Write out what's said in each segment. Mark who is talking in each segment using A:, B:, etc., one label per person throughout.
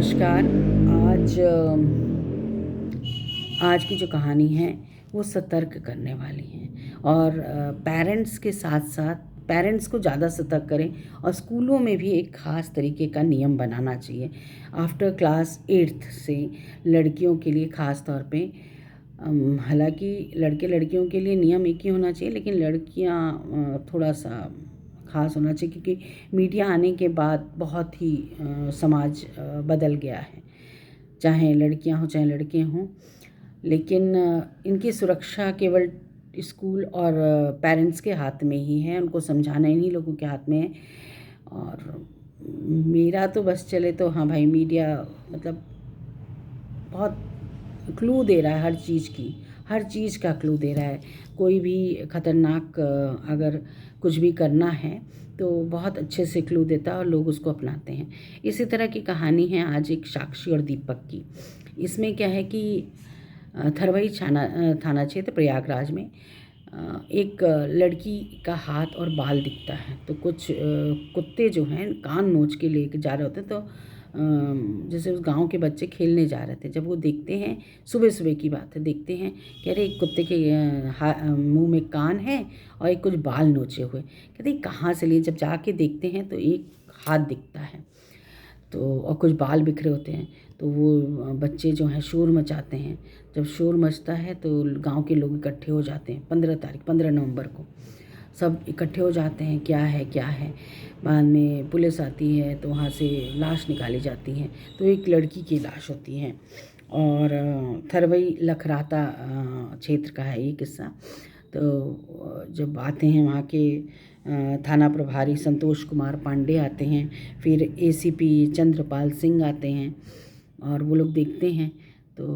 A: नमस्कार। आज आज की जो कहानी है वो सतर्क करने वाली है और पेरेंट्स के साथ साथ पेरेंट्स को ज़्यादा सतर्क करें और स्कूलों में भी एक ख़ास तरीके का नियम बनाना चाहिए। आफ्टर क्लास 8th से लड़कियों के लिए ख़ास तौर पे हालांकि लड़के लड़कियों के लिए नियम एक ही होना चाहिए, लेकिन लड़कियां थोड़ा सा ख़ास होना चाहिए क्योंकि मीडिया आने के बाद बहुत ही समाज बदल गया है। चाहे लड़कियां हों चाहे लड़के हों, लेकिन इनकी सुरक्षा केवल स्कूल और पेरेंट्स के हाथ में ही है। उनको समझाना इन्हीं लोगों के हाथ में है। और मेरा तो बस चले तो हाँ भाई, मीडिया मतलब बहुत क्लू दे रहा है हर चीज़ का क्लू दे रहा है। कोई भी ख़तरनाक अगर कुछ भी करना है तो बहुत अच्छे से क्लू देता है और लोग उसको अपनाते हैं। इसी तरह की कहानी है आज एक साक्षी और दीपक की। इसमें क्या है कि थरवई थाना क्षेत्र प्रयागराज में एक लड़की का हाथ और बाल दिखता है। तो कुछ कुत्ते जो हैं कान नोच के लेके जा रहे होते हैं। तो जैसे उस गांव के बच्चे खेलने जा रहे थे, जब वो देखते हैं, सुबह सुबह की बात है, देखते हैं कह रहे एक कुत्ते के मुंह में कान है और एक कुछ बाल नोचे हुए। कहते कहाँ से लिए, जब जाके देखते हैं तो एक हाथ दिखता है तो और कुछ बाल बिखरे होते हैं। तो वो बच्चे जो हैं शोर मचाते हैं। जब शोर मचता है तो गांव के लोग इकट्ठे हो जाते हैं। 15 नवंबर को सब इकट्ठे हो जाते हैं, क्या है। बाद में पुलिस आती है तो वहाँ से लाश निकाली जाती है। तो एक लड़की की लाश होती है और थरवई लखराता क्षेत्र का है ये किस्सा। तो जब आते हैं वहाँ के थाना प्रभारी संतोष कुमार पांडे आते हैं, फिर एसीपी चंद्रपाल सिंह आते हैं और वो लोग देखते हैं। तो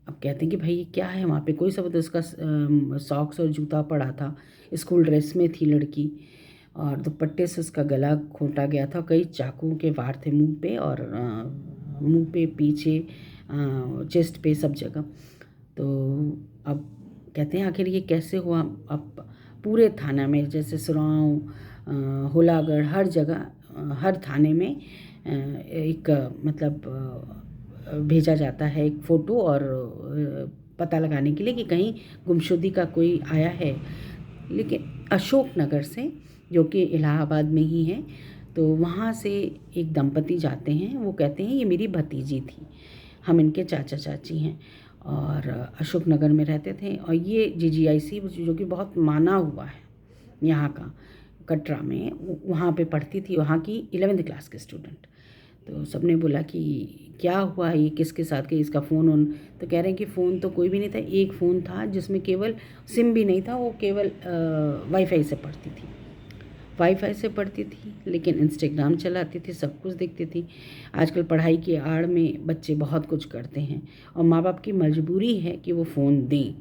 A: अब कहते हैं कि भाई ये क्या है, वहाँ पे कोई सबूत। उसका सॉक्स और जूता पड़ा था, स्कूल ड्रेस में थी लड़की और दुपट्टे से उसका गला घोंटा गया था। कई चाकुओं के वार थे मुंह पे और मुंह पे, पीछे, चेस्ट पे, सब जगह। तो अब कहते हैं आखिर ये कैसे हुआ। अब पूरे थाना में जैसे सुराव, होलागढ़, हर जगह हर थाने में एक मतलब भेजा जाता है एक फ़ोटो और पता लगाने के लिए कि कहीं गुमशुदगी का कोई आया है। लेकिन अशोकनगर से, जो कि इलाहाबाद में ही है, तो वहाँ से एक दंपति जाते हैं। वो कहते हैं ये मेरी भतीजी थी, हम इनके चाचा चाची हैं और अशोकनगर में रहते थे। और ये जीजीआईसी जो कि बहुत माना हुआ है यहाँ का, कटरा में, वहाँ पे पढ़ती थी, वहाँ की 11th क्लास के स्टूडेंट। तो सबने बोला कि क्या हुआ, ये किसके साथ के, इसका फ़ोन ऑन। तो कह रहे हैं कि फ़ोन तो कोई भी नहीं था, एक फ़ोन था जिसमें केवल सिम भी नहीं था, वो केवल वाईफाई से पढ़ती थी, लेकिन इंस्टाग्राम चलाती थी, सब कुछ देखती थी। आजकल पढ़ाई की आड़ में बच्चे बहुत कुछ करते हैं और माँ बाप की मजबूरी है कि वो फ़ोन दें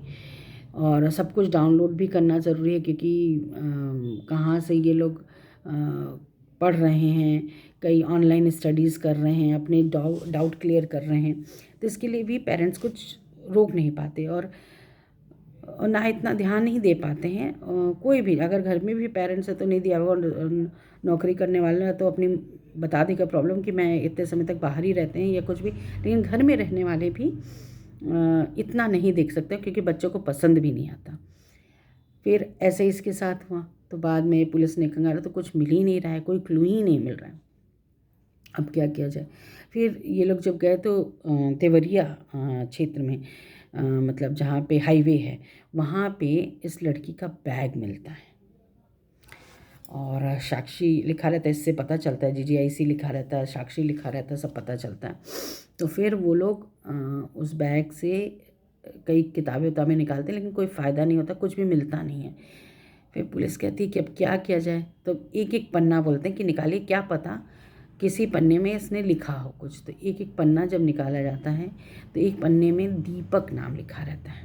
A: और सब कुछ डाउनलोड भी करना ज़रूरी है क्योंकि कहाँ से ये लोग पढ़ रहे हैं, कई ऑनलाइन स्टडीज़ कर रहे हैं, अपने डाउट क्लियर कर रहे हैं। तो इसके लिए भी पेरेंट्स कुछ रोक नहीं पाते और ना इतना ध्यान नहीं दे पाते हैं। कोई भी अगर घर में भी पेरेंट्स है तो नहीं दिया होगा। नौकरी करने वाले तो अपनी बता देगा प्रॉब्लम कि मैं इतने समय तक बाहर ही रहते हैं या कुछ भी, लेकिन घर में रहने वाले भी इतना नहीं देख सकते क्योंकि बच्चों को पसंद भी नहीं आता। फिर ऐसे ही इसके साथ हुआ तो बाद में पुलिस ने खंगाला तो कुछ मिल ही नहीं रहा है, कोई क्लू ही नहीं मिल रहा है। अब क्या किया जाए। फिर ये लोग जब गए तो तेवरिया क्षेत्र में, मतलब जहाँ पे हाईवे है, वहाँ पे इस लड़की का बैग मिलता है और साक्षी लिखा रहता है। इससे पता चलता है, जीजीआईसी लिखा रहता है, साक्षी लिखा रहता है, सब पता चलता है। तो फिर वो लोग उस बैग से कई किताबें उताबें निकालते हैं, लेकिन कोई फ़ायदा नहीं होता, कुछ भी मिलता नहीं है। फिर पुलिस कहती है कि अब क्या किया जाए। तो एक एक पन्ना बोलते हैं कि निकालिए, क्या पता किसी पन्ने में इसने लिखा हो कुछ। तो एक एक पन्ना जब निकाला जाता है तो एक पन्ने में दीपक नाम लिखा रहता है।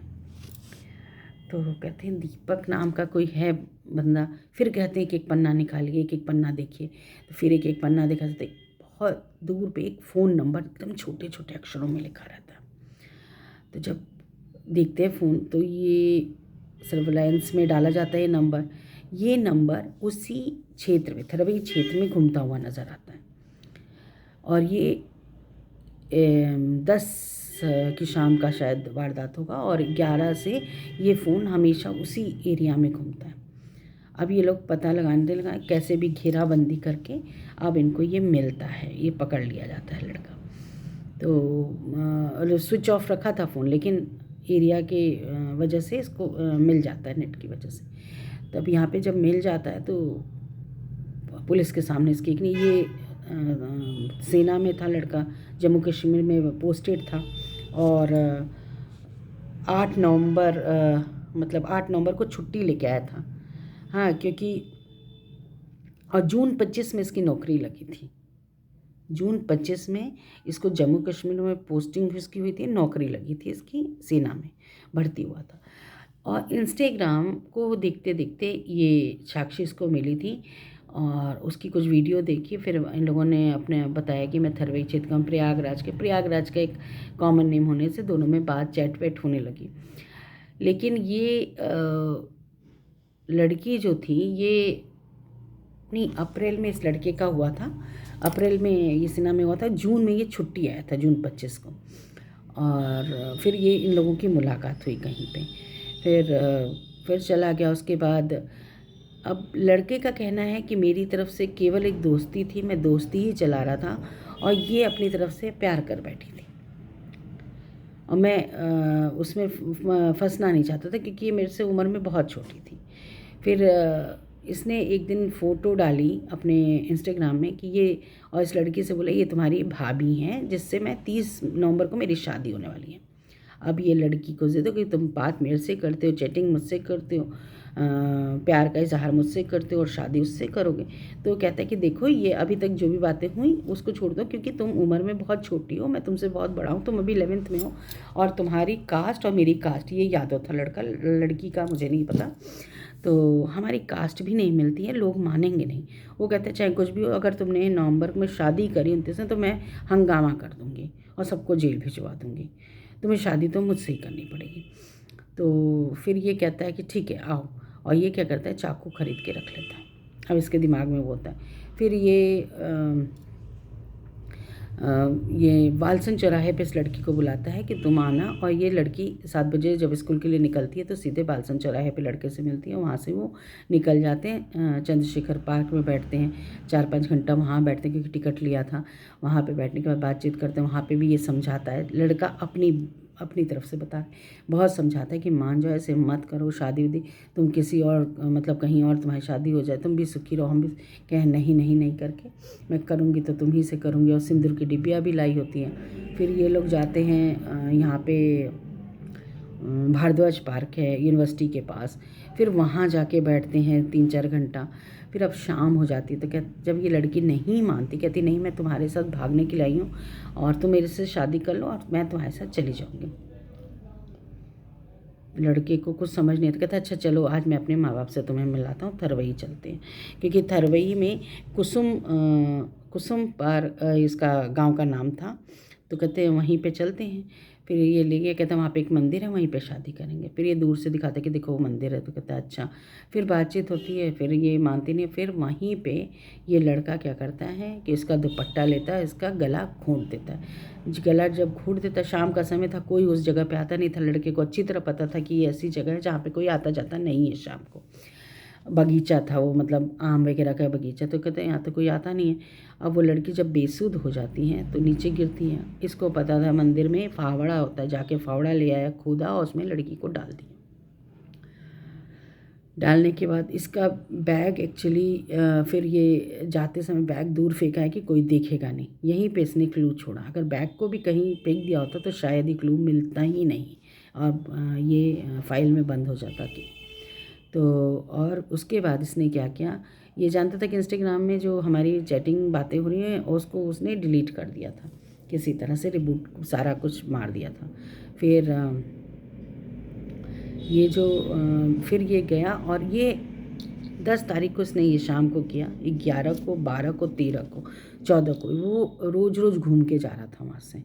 A: तो वो कहते हैं दीपक नाम का कोई है बंदा। फिर कहते हैं कि एक पन्ना निकालिए, एक एक पन्ना देखिए। तो फिर एक एक पन्ना देखा जाता है, बहुत दूर पे एक फ़ोन नंबर एकदम छोटे छोटे अक्षरों में लिखा रहता है। तो जब देखते हैं फ़ोन तो ये सर्विलांस में डाला जाता है ये नंबर उसी क्षेत्र में, थरवई क्षेत्र में घूमता हुआ नज़र आता है। और ये 10 की शाम का शायद वारदात होगा और 11 से ये फ़ोन हमेशा उसी एरिया में घूमता है। अब ये लोग पता लगाने लगा कैसे भी घेराबंदी करके अब इनको ये मिलता है, ये पकड़ लिया जाता है लड़का। तो स्विच ऑफ रखा था फ़ोन, लेकिन एरिया के वजह से इसको मिल जाता है, नेट की वजह से। तब यहाँ पे जब मिल जाता है तो पुलिस के सामने इसकी एक नहीं, ये सेना में था लड़का, जम्मू कश्मीर में पोस्टेड था और 8 नवंबर मतलब 8 नवंबर को छुट्टी लेके आया था। हाँ, क्योंकि और जून 25 में इसकी नौकरी लगी थी। जून 25 में इसको जम्मू कश्मीर में पोस्टिंग इसकी हुई थी, नौकरी लगी थी इसकी, सेना में भर्ती हुआ था। और इंस्टाग्राम को देखते देखते ये साक्षी इसको मिली थी और उसकी कुछ वीडियो देखी। फिर इन लोगों ने अपने बताया कि मैं थरवई क्षेत्र का हूँ, प्रयागराज का एक कॉमन नेम होने से दोनों में बात चैट वैट होने लगी। लेकिन ये लड़की जो थी, ये नहीं, अप्रैल में इस लड़के का हुआ था, अप्रैल में ये सेना में हुआ था, जून में ये छुट्टी आया था, जून 25 को। और फिर ये इन लोगों की मुलाकात हुई कहीं पे, फिर चला गया। उसके बाद अब लड़के का कहना है कि मेरी तरफ से केवल एक दोस्ती थी, मैं दोस्ती ही चला रहा था और ये अपनी तरफ से प्यार कर बैठी थी और मैं उसमें फंसना नहीं चाहता था क्योंकि ये मेरे से उम्र में बहुत छोटी थी। फिर इसने एक दिन फ़ोटो डाली अपने इंस्टाग्राम में कि ये, और इस लड़की से बोला ये तुम्हारी भाभी हैं जिससे मैं 30 नवंबर को मेरी शादी होने वाली है। अब ये लड़की को दे दो कि तुम बात मेरे से करते हो, चैटिंग मुझसे करते हो, प्यार का इजहार मुझसे करते हो और शादी उससे करोगे। तो कहता है कि देखो ये अभी तक जो भी बातें हुई उसको छोड़ दो क्योंकि तुम उम्र में बहुत छोटी हो, मैं तुमसे बहुत बड़ा हूँ, तुम अभी 11th में हो और तुम्हारी कास्ट और मेरी कास्ट, ये यादव था लड़का, लड़की का मुझे नहीं पता, तो हमारी कास्ट भी नहीं मिलती है, लोग मानेंगे नहीं। वो कहते हैं चाहे कुछ भी हो, अगर तुमने नवंबर में शादी करी 29 में तो मैं हंगामा कर दूँगी और सबको जेल भिजवा दूँगी, तुम्हें शादी तो मुझसे ही करनी पड़ेगी। तो फिर ये कहता है कि ठीक है आओ, और ये क्या करता है चाकू खरीद के रख लेता है। अब इसके दिमाग में वो होता है। फिर ये वालसन चौराहे पे इस लड़की को बुलाता है कि तुम आना, और ये लड़की 7 बजे जब स्कूल के लिए निकलती है तो सीधे वालसन चौराहे पे लड़के से मिलती है। वहाँ से वो निकल जाते हैं, चंद्रशेखर पार्क में बैठते हैं, 4-5 घंटा वहाँ बैठते हैं क्योंकि टिकट लिया था। वहाँ पे बैठने के बाद बातचीत करते हैं। वहाँ पे भी ये समझाता है लड़का, अपनी तरफ से बता बहुत समझाता है कि मान जाओ, ऐसे मत करो, शादी उदी तुम किसी और मतलब कहीं और तुम्हारी शादी हो जाए, तुम भी सुखी रहो, हम भी कहें नहीं नहीं नहीं करके मैं करूँगी तो तुम ही से करूँगी। और सिंदूर की डिब्बियाँ भी लाई होती हैं। फिर ये लोग जाते हैं यहाँ पे भारद्वाज पार्क है यूनिवर्सिटी के पास, फिर वहाँ जाके बैठते हैं 3-4 घंटा। फिर अब शाम हो जाती है तो जब ये लड़की नहीं मानती, कहती नहीं मैं तुम्हारे साथ भागने के लिए आई हूँ और तुम मेरे से शादी कर लो और मैं तुम्हारे साथ चली जाऊँगी। लड़के को कुछ समझ नहीं आता, कहता अच्छा चलो आज मैं अपने माँ बाप से तुम्हें मिलाता हूँ, थरवई चलते हैं। क्योंकि थरवई में कुसुम पार इसका गांव का नाम था, तो कहते हैं वहीं पे चलते हैं। फिर ये ले गया, कहता वहाँ पे एक मंदिर है, वहीं पे शादी करेंगे। फिर ये दूर से दिखाता है कि देखो वो मंदिर है, तो कहता है अच्छा। फिर बातचीत होती है, फिर ये मानती नहीं। फिर वहीं पे ये लड़का क्या करता है कि इसका दुपट्टा लेता है, इसका गला घूंट देता है। गला जब घूंट देता, शाम का समय था, कोई उस जगह पे आता नहीं था। लड़के को अच्छी तरह पता था कि ये ऐसी जगह है जहाँ पे कोई आता जाता नहीं है शाम को। बगीचा था वो, मतलब आम वगैरह का बगीचा, तो कहते हैं यहाँ तो कोई आता नहीं है। अब वो लड़की जब बेसुध हो जाती हैं तो नीचे गिरती हैं। इसको पता था मंदिर में फावड़ा होता है, जाके फावड़ा ले आया, खोदा और उसमें लड़की को डाल दिया। डालने के बाद इसका बैग एक्चुअली फिर ये जाते समय बैग दूर फेंका है कि कोई देखेगा नहीं, यहीं पे इसने क्लू छोड़ा। अगर बैग को भी कहीं फेंक दिया होता तो शायद ये क्लू मिलता ही नहीं और ये फाइल में बंद हो जाता कि तो। और उसके बाद इसने क्या किया, ये जानता था कि इंस्टाग्राम में जो हमारी चैटिंग बातें हो रही हैं उसको उसने डिलीट कर दिया था, किसी तरह से रिबूट सारा कुछ मार दिया था। फिर ये जो फिर ये गया और ये 10 तारीख को इसने ये शाम को किया, 11 को, 12 को, 13 को, 14 को वो रोज़ रोज़ घूम के जा रहा था वहाँ से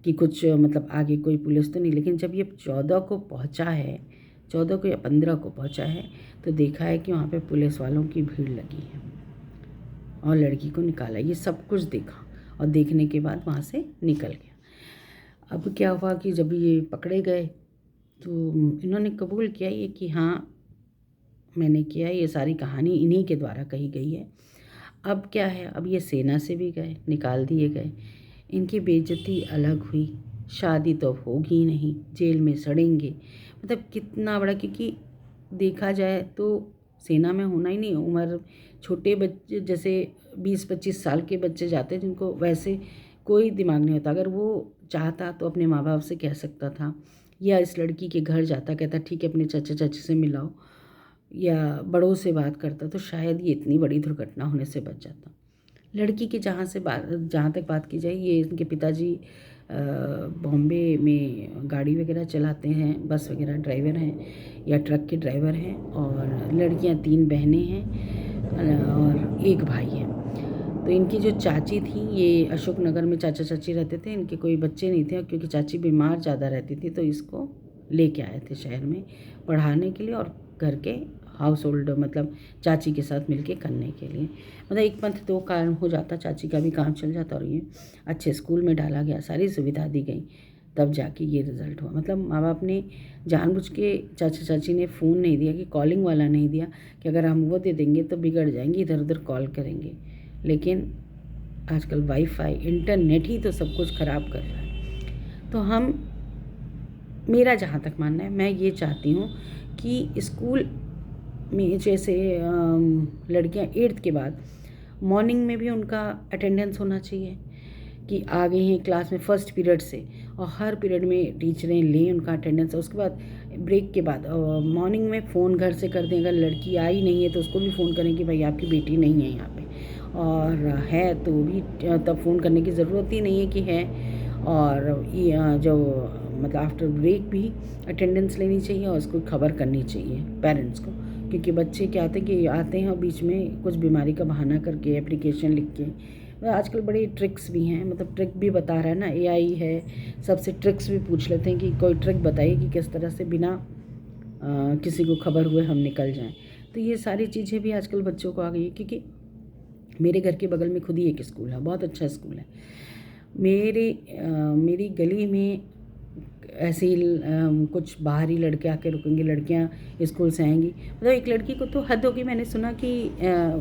A: कि कुछ मतलब आगे कोई पुलिस तो नहीं। लेकिन जब ये 14 को पहुँचा है, 14 को या 15 को पहुँचा है, तो देखा है कि वहाँ पे पुलिस वालों की भीड़ लगी है और लड़की को निकाला, ये सब कुछ देखा। और देखने के बाद वहाँ से निकल गया। अब क्या हुआ कि जब ये पकड़े गए तो इन्होंने कबूल किया ये कि हाँ मैंने किया, ये सारी कहानी इन्हीं के द्वारा कही गई है। अब क्या है, अब ये सेना से भी गए, निकाल दिए गए, इनकी बेइज्जती अलग हुई, शादी तो अब होगी ही नहीं, जेल में सड़ेंगे। मतलब कितना बड़ा, क्योंकि देखा जाए तो सेना में होना ही नहीं, उम्र छोटे बच्चे जैसे 20-25 साल के बच्चे जाते हैं जिनको वैसे कोई दिमाग नहीं होता। अगर वो चाहता तो अपने माँ बाप से कह सकता था, या इस लड़की के घर जाता, कहता ठीक है अपने चाचा चाची से मिलाओ, या बड़ों से बात करता, तो शायद ये इतनी बड़ी दुर्घटना होने से बच जाता। लड़की की जहाँ तक बात की जाए, ये इनके पिताजी बॉम्बे में गाड़ी वगैरह चलाते हैं, बस वगैरह ड्राइवर हैं या ट्रक के ड्राइवर हैं, और लड़कियां 3 बहनें हैं और 1 भाई है। तो इनकी जो चाची थी, ये अशोक नगर में चाचा चाची रहते थे, इनके कोई बच्चे नहीं थे, क्योंकि चाची बीमार ज़्यादा रहती थी तो इसको लेके आए थे शहर में पढ़ाने के लिए और घर के हाउस होल्ड मतलब चाची के साथ मिलके करने के लिए। मतलब एक पंथ 2 काम हो जाता, चाची का भी काम चल जाता और ये अच्छे स्कूल में डाला गया, सारी सुविधा दी गई, तब जाके ये रिज़ल्ट हुआ। मतलब माँ बाप ने जानबूझ के, चाचा चाची ने फ़ोन नहीं दिया, कि कॉलिंग वाला नहीं दिया कि अगर हम वो दे देंगे तो बिगड़ जाएंगी, इधर उधर कॉल करेंगे। लेकिन आजकल वाईफाई इंटरनेट ही तो सब कुछ ख़राब कर रहा है। तो मेरा जहाँ तक मानना है, मैं ये चाहती हूँ कि स्कूल में जैसे लड़कियां 8th के बाद मॉर्निंग में भी उनका अटेंडेंस होना चाहिए, कि आ गई हैं क्लास में फर्स्ट पीरियड से, और हर पीरियड में टीचरें लें उनका अटेंडेंस। उसके बाद ब्रेक के बाद मॉर्निंग में फ़ोन घर से कर दें, अगर लड़की आई नहीं है तो उसको भी फ़ोन करें कि भाई आपकी बेटी नहीं है यहाँ पे, और है तो भी तब फ़ोन करने की ज़रूरत ही नहीं है कि है। और जो मतलब आफ्टर ब्रेक भी अटेंडेंस लेनी चाहिए और उसको खबर करनी चाहिए पेरेंट्स को, क्योंकि बच्चे क्या आते हैं और बीच में कुछ बीमारी का बहाना करके एप्लीकेशन लिख के, आजकल बड़े ट्रिक्स भी हैं, मतलब ट्रिक भी बता रहा है ना, AI है, सबसे ट्रिक्स भी पूछ लेते हैं कि कोई ट्रिक बताइए कि किस तरह से बिना किसी को खबर हुए हम निकल जाएं। तो ये सारी चीज़ें भी आजकल बच्चों को आ गई है, क्योंकि मेरे घर के बगल में खुद ही एक स्कूल है, बहुत अच्छा स्कूल है। मेरी गली में ऐसे ही कुछ बाहरी लड़के आके रुकेंगे, लड़कियां स्कूल से आएंगी। मतलब एक लड़की को तो हद होगी, मैंने सुना कि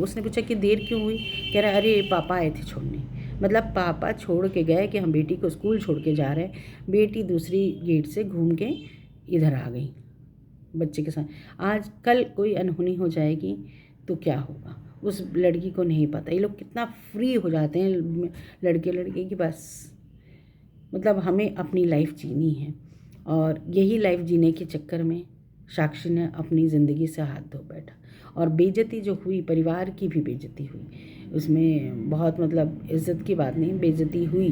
A: उसने पूछा कि देर क्यों हुई, कह रहा अरे पापा आए थे छोड़ने। मतलब पापा छोड़ के गए कि हम बेटी को स्कूल छोड़ के जा रहे हैं, बेटी दूसरी गेट से घूम के इधर आ गई बच्चे के साथ। आज कल कोई अनहोनी हो जाएगी तो क्या होगा, उस लड़की को नहीं पता। ये लोग कितना फ्री हो जाते हैं लड़के की, बस मतलब हमें अपनी लाइफ जीनी है, और यही लाइफ जीने के चक्कर में साक्षी ने अपनी ज़िंदगी से हाथ धो बैठा। और बेइज्जती जो हुई, परिवार की भी बेइज्जती हुई, उसमें बहुत मतलब इज़्ज़त की बात नहीं, बेइज्जती हुई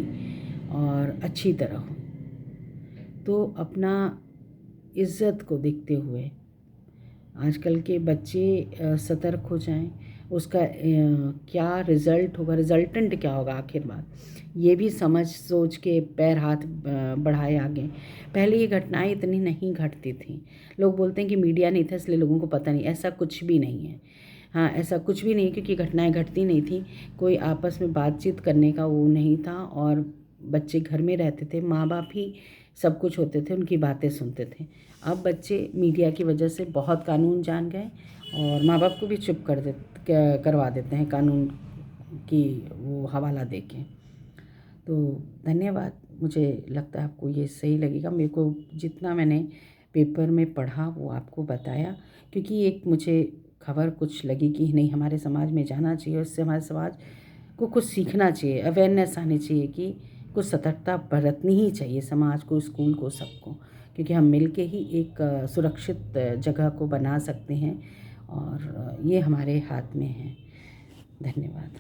A: और अच्छी तरह हुई। तो अपना इज़्ज़त को देखते हुए आजकल के बच्चे सतर्क हो जाएं, उसका क्या रिज़ल्ट होगा, रिज़ल्टेंट क्या होगा आखिर बात, ये भी समझ सोच के पैर हाथ बढ़ाए आगे। पहले ये घटनाएं इतनी नहीं घटती थी। लोग बोलते हैं कि मीडिया नहीं था इसलिए लोगों को पता नहीं, ऐसा कुछ भी नहीं है। हाँ, ऐसा कुछ भी नहीं, क्योंकि घटनाएं घटती नहीं थी, कोई आपस में बातचीत करने का वो नहीं था, और बच्चे घर में रहते थे, माँ बाप ही सब कुछ होते थे, उनकी बातें सुनते थे। अब बच्चे मीडिया की वजह से बहुत कानून जान गए और माँ बाप को भी चुप करवा देते हैं कानून की वो हवाला देके। तो धन्यवाद। मुझे लगता है आपको ये सही लगेगा। मेरे को जितना मैंने पेपर में पढ़ा वो आपको बताया, क्योंकि एक मुझे खबर कुछ लगी कि नहीं, हमारे समाज में जाना चाहिए, उससे हमारे समाज को कुछ सीखना चाहिए, अवेयरनेस आनी चाहिए कि कुछ सतर्कता बरतनी ही चाहिए, समाज को, स्कूल को, सबको, क्योंकि हम मिलके ही एक सुरक्षित जगह को बना सकते हैं और ये हमारे हाथ में है। धन्यवाद।